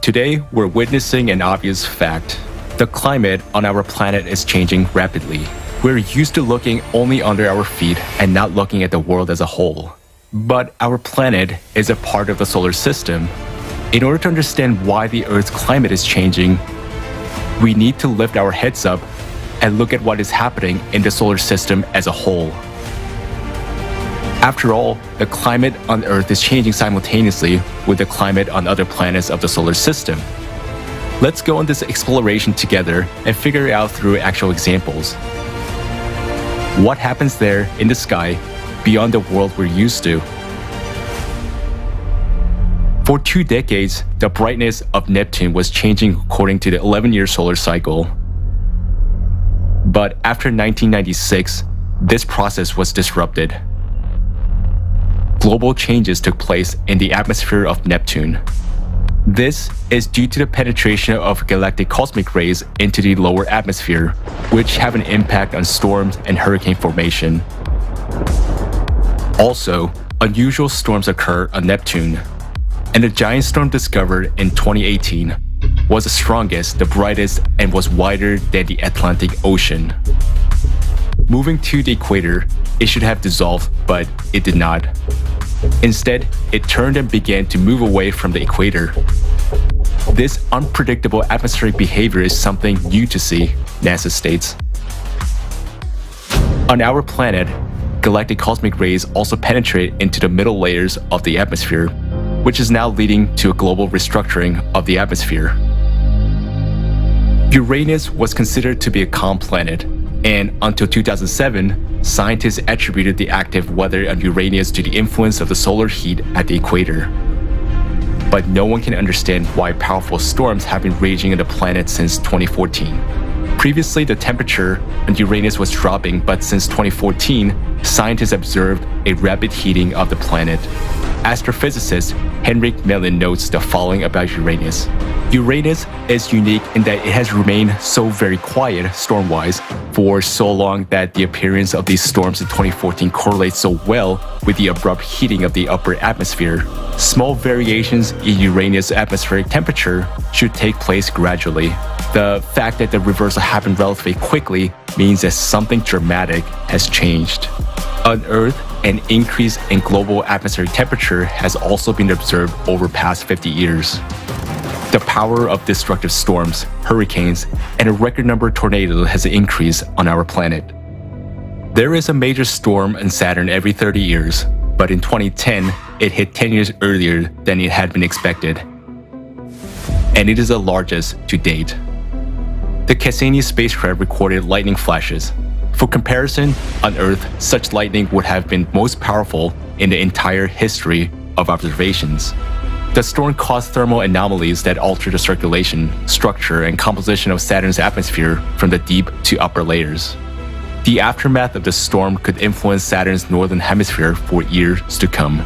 Today, we're witnessing an obvious fact. The climate on our planet is changing rapidly. We're used to looking only under our feet and not looking at the world as a whole. But our planet is a part of the solar system. In order to understand why the Earth's climate is changing, we need to lift our heads up and look at what is happening in the solar system as a whole. After all, the climate on Earth is changing simultaneously with the climate on other planets of the solar system. Let's go on this exploration together and figure it out through actual examples. What happens there in the sky beyond the world we're used to? For 2 decades, the brightness of Neptune was changing according to the 11-year solar cycle. But after 1996, this process was disrupted. Global changes took place in the atmosphere of Neptune. This is due to the penetration of galactic cosmic rays into the lower atmosphere, which have an impact on storms and hurricane formation. Also, unusual storms occur on Neptune, and the giant storm discovered in 2018 was the strongest, the brightest, and was wider than the Atlantic Ocean. Moving to the equator, it should have dissolved, but it did not. Instead, it turned and began to move away from the equator. This unpredictable atmospheric behavior is something new to see, NASA states. On our planet, galactic cosmic rays also penetrate into the middle layers of the atmosphere, which is now leading to a global restructuring of the atmosphere. Uranus was considered to be a calm planet, and until 2007, scientists attributed the active weather on Uranus to the influence of the solar heat at the equator. But no one can understand why powerful storms have been raging on the planet since 2014. Previously, the temperature on Uranus was dropping, but since 2014, scientists observed a rapid heating of the planet. Astrophysicist Henrik Melin notes the following about Uranus. Uranus is unique in that it has remained so very quiet, storm-wise, for so long that the appearance of these storms in 2014 correlates so well with the abrupt heating of the upper atmosphere. Small variations in Uranus' atmospheric temperature should take place gradually. The fact that the reversal happened relatively quickly means that something dramatic has changed. On Earth, an increase in global atmospheric temperature has also been observed over past 50 years. The power of destructive storms, hurricanes, and a record number of tornadoes has increased on our planet. There is a major storm on Saturn every 30 years, but in 2010, it hit 10 years earlier than it had been expected. And it is the largest to date. The Cassini spacecraft recorded lightning flashes. For comparison, on Earth, such lightning would have been most powerful in the entire history of observations. The storm caused thermal anomalies that altered the circulation, structure, and composition of Saturn's atmosphere from the deep to upper layers. The aftermath of the storm could influence Saturn's northern hemisphere for years to come.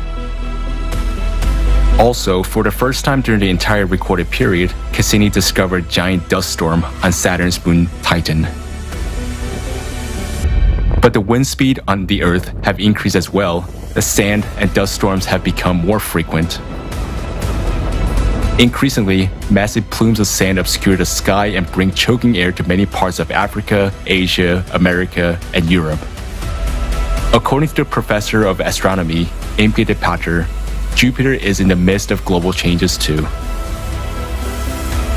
Also, for the first time during the entire recorded period, Cassini discovered a giant dust storm on Saturn's moon Titan. But the wind speed on the Earth have increased as well. The sand and dust storms have become more frequent. Increasingly, massive plumes of sand obscure the sky and bring choking air to many parts of Africa, Asia, America, and Europe. According to the professor of astronomy, Imke de Pater, Jupiter is in the midst of global changes too.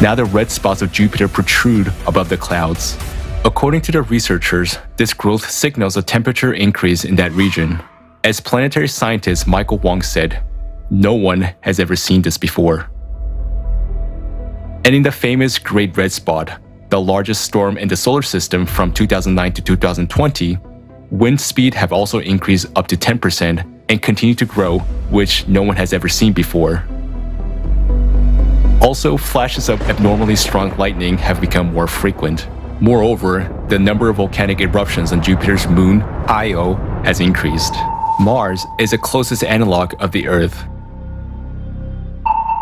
Now the red spots of Jupiter protrude above the clouds. According to the researchers, this growth signals a temperature increase in that region. As planetary scientist Michael Wong said, "No one has ever seen this before." And in the famous Great Red Spot, the largest storm in the solar system from 2009 to 2020, wind speed have also increased up to 10% and continue to grow, which no one has ever seen before. Also, flashes of abnormally strong lightning have become more frequent. Moreover, the number of volcanic eruptions on Jupiter's moon, Io, has increased. Mars is the closest analog of the Earth.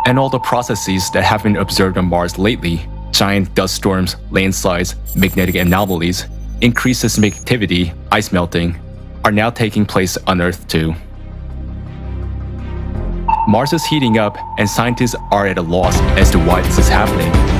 And all the processes that have been observed on Mars lately, giant dust storms, landslides, magnetic anomalies, increased seismic activity, ice melting, are now taking place on Earth too. Mars is heating up, and scientists are at a loss as to why this is happening.